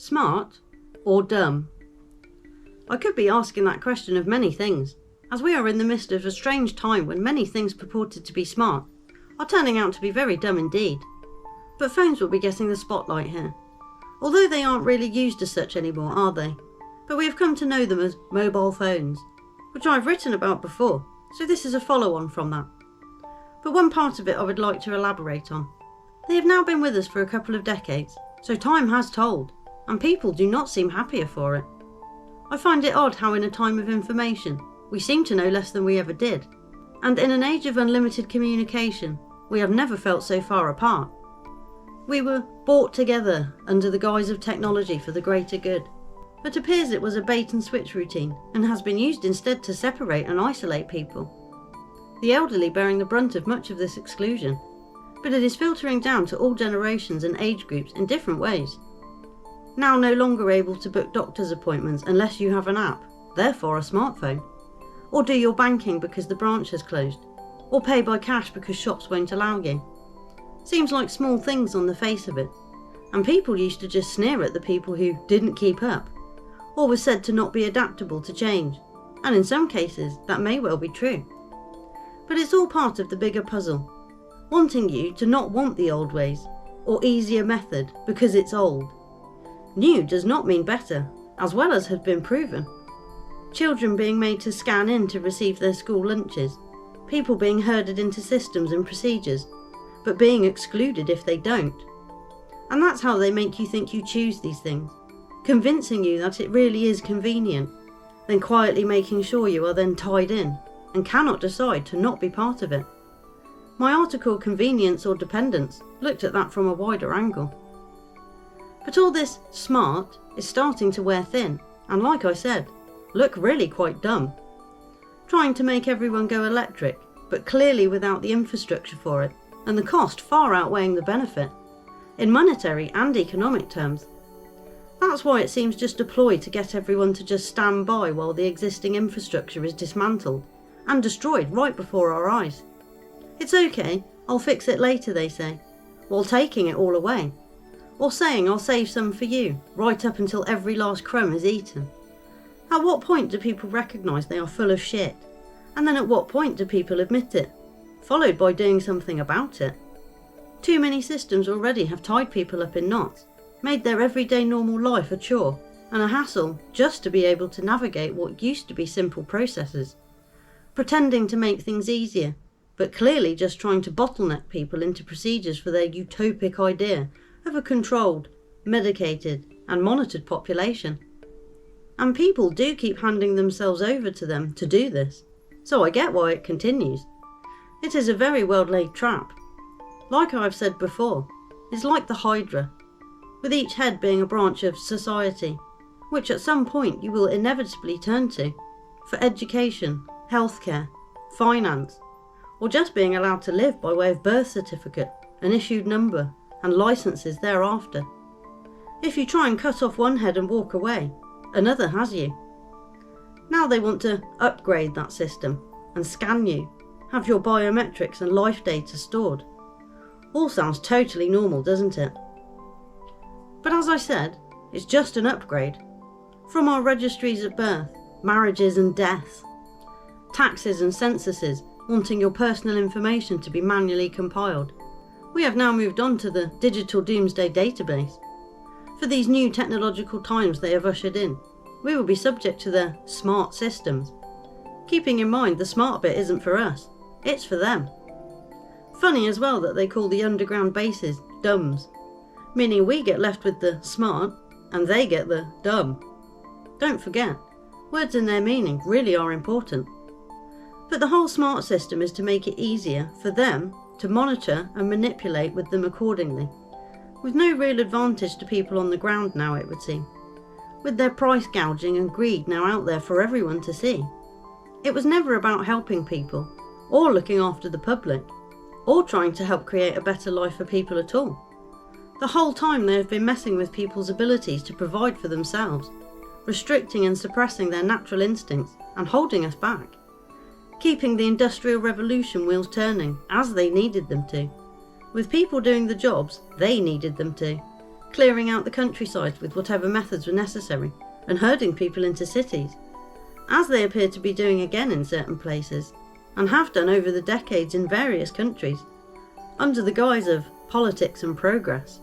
Smart or dumb? I could be asking that question of many things, as we are in the midst of a strange time when many things purported to be smart are turning out to be very dumb indeed. But phones will be getting the spotlight here. Although they aren't really used as such anymore, are they? But we have come to know them as mobile phones, which I've written about before, so this is a follow-on from that. But one part of it I would like to elaborate on. They have now been with us for a couple of decades, so time has told, and people do not seem happier for it. I find it odd how in a time of information, we seem to know less than we ever did, and in an age of unlimited communication, we have never felt so far apart. We were brought together under the guise of technology for the greater good, but appears it was a bait and switch routine and has been used instead to separate and isolate people. The elderly bearing the brunt of much of this exclusion, but it is filtering down to all generations and age groups in different ways. Now no longer able to book doctor's appointments unless you have an app, therefore a smartphone, or do your banking because the branch has closed, or pay by cash because shops won't allow you. Seems like small things on the face of it, and people used to just sneer at the people who didn't keep up, or were said to not be adaptable to change, and in some cases that may well be true. But it's all part of the bigger puzzle, wanting you to not want the old ways, or easier method because it's old. New does not mean better, as well as has been proven. Children being made to scan in to receive their school lunches, people being herded into systems and procedures, but being excluded if they don't. And that's how they make you think you choose these things, convincing you that it really is convenient, then quietly making sure you are then tied in, and cannot decide to not be part of it. My article, Convenience or Dependence, looked at that from a wider angle. But all this smart is starting to wear thin, and like I said, look really quite dumb. Trying to make everyone go electric, but clearly without the infrastructure for it, and the cost far outweighing the benefit, in monetary and economic terms. That's why it seems just a ploy to get everyone to just stand by while the existing infrastructure is dismantled and destroyed right before our eyes. It's okay, I'll fix it later, they say, while taking it all away, or saying I'll save some for you, right up until every last crumb is eaten. At what point do people recognise they are full of shit? And then at what point do people admit it, followed by doing something about it? Too many systems already have tied people up in knots, made their everyday normal life a chore and a hassle just to be able to navigate what used to be simple processes, pretending to make things easier, but clearly just trying to bottleneck people into procedures for their utopic idea of a controlled, medicated and monitored population. And people do keep handing themselves over to them to do this, so I get why it continues. It is a very well laid trap. Like I've said before, it's like the Hydra, with each head being a branch of society, which at some point you will inevitably turn to, for education, healthcare, finance, or just being allowed to live by way of birth certificate, an issued number, and licenses thereafter. If you try and cut off one head and walk away, another has you. Now they want to upgrade that system and scan you, have your biometrics and life data stored. All sounds totally normal, doesn't it? But as I said, it's just an upgrade. From our registries at birth, marriages and deaths, taxes and censuses wanting your personal information to be manually compiled, we have now moved on to the Digital Doomsday Database. For these new technological times they have ushered in, we will be subject to their smart systems. Keeping in mind the smart bit isn't for us, it's for them. Funny as well that they call the underground bases dumbs, meaning we get left with the smart and they get the dumb. Don't forget, words and their meaning really are important. But the whole smart system is to make it easier for them to monitor and manipulate with them accordingly, with no real advantage to people on the ground now, it would seem, with their price gouging and greed now out there for everyone to see. It was never about helping people, or looking after the public, or trying to help create a better life for people at all. The whole time they have been messing with people's abilities to provide for themselves, restricting and suppressing their natural instincts and holding us back, keeping the Industrial Revolution wheels turning as they needed them to, with people doing the jobs they needed them to, clearing out the countryside with whatever methods were necessary, and herding people into cities, as they appear to be doing again in certain places, and have done over the decades in various countries, under the guise of politics and progress.